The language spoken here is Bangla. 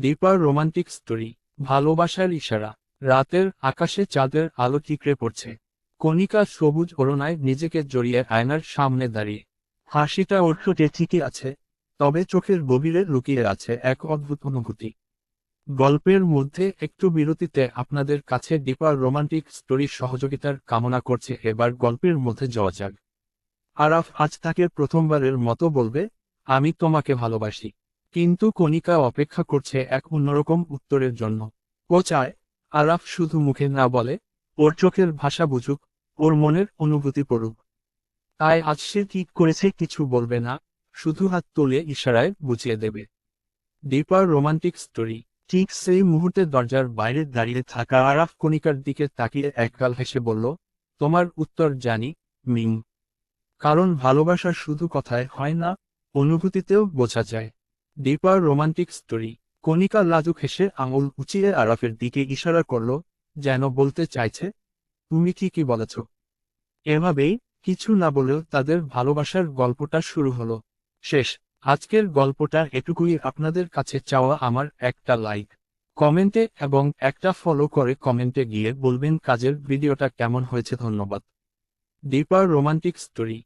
দীপার রোমান্টিক স্টোরি। ভালোবাসার ইশারা। রাতের আকাশে চাঁদের আলো ঠিকরে পড়ছে। কণিকা সবুজ ওড়নায় নিজেকে জড়িয়ে আয়নার সামনে দাঁড়িয়ে। হাসিটা ওর ঠোঁটে ঠিকই আছে, তবে চোখের গভীরে লুকিয়ে আছে এক অদ্ভুত অনুভূতি। গল্পের মধ্যে একটু বিরতিতে আপনাদের কাছে দীপার রোমান্টিক স্টোরির সহযোগিতার কামনা করছে। এবার গল্পের মধ্যে যাওয়া যাক। আরাফ আজ তাকে প্রথমবারের মতো বলবে, আমি তোমাকে ভালোবাসি। কিন্তু কণিকা অপেক্ষা করছে এক অন্যরকম উত্তরের জন্য। ও চায় আরাফ শুধু মুখে না বলে, ওর চোখের ভাষা বুঝুক, ওর মনের অনুভূতি পড়ুক। তাই আজ সে ঠিক করেছে কিছু বলবে না, শুধু হাত তুলে ইশারায় বুঝিয়ে দেবে। দীপার রোমান্টিক স্টোরি। ঠিক সেই মুহূর্তে দরজার বাইরে দাঁড়িয়ে থাকা আরাফ কণিকার দিকে তাকিয়ে একগাল হেসে বলল, তোমার উত্তর জানি, মিং। কারণ ভালোবাসা শুধু কথায় হয় না, অনুভূতিতেও বোঝা যায়। দীপার রোমান্টিক স্টোরি। কণিকা লাজুক হেসে আঙুল উঁচিয়ে আরাফের দিকে ইশারা করল, যেন বলতে চাইছে, তুমি ঠিকই বলেছ। এভাবেই কিছু না বলেও তাদের ভালোবাসার গল্পটা শুরু হলো। শেষ। আজকের গল্পটা এটুকুই। আপনাদের কাছে চাওয়া আমার একটা লাইক, কমেন্টে এবং একটা ফলো করে কমেন্টে গিয়ে বলবেন কাজের ভিডিওটা কেমন হয়েছে। ধন্যবাদ। দীপার রোমান্টিক স্টোরি।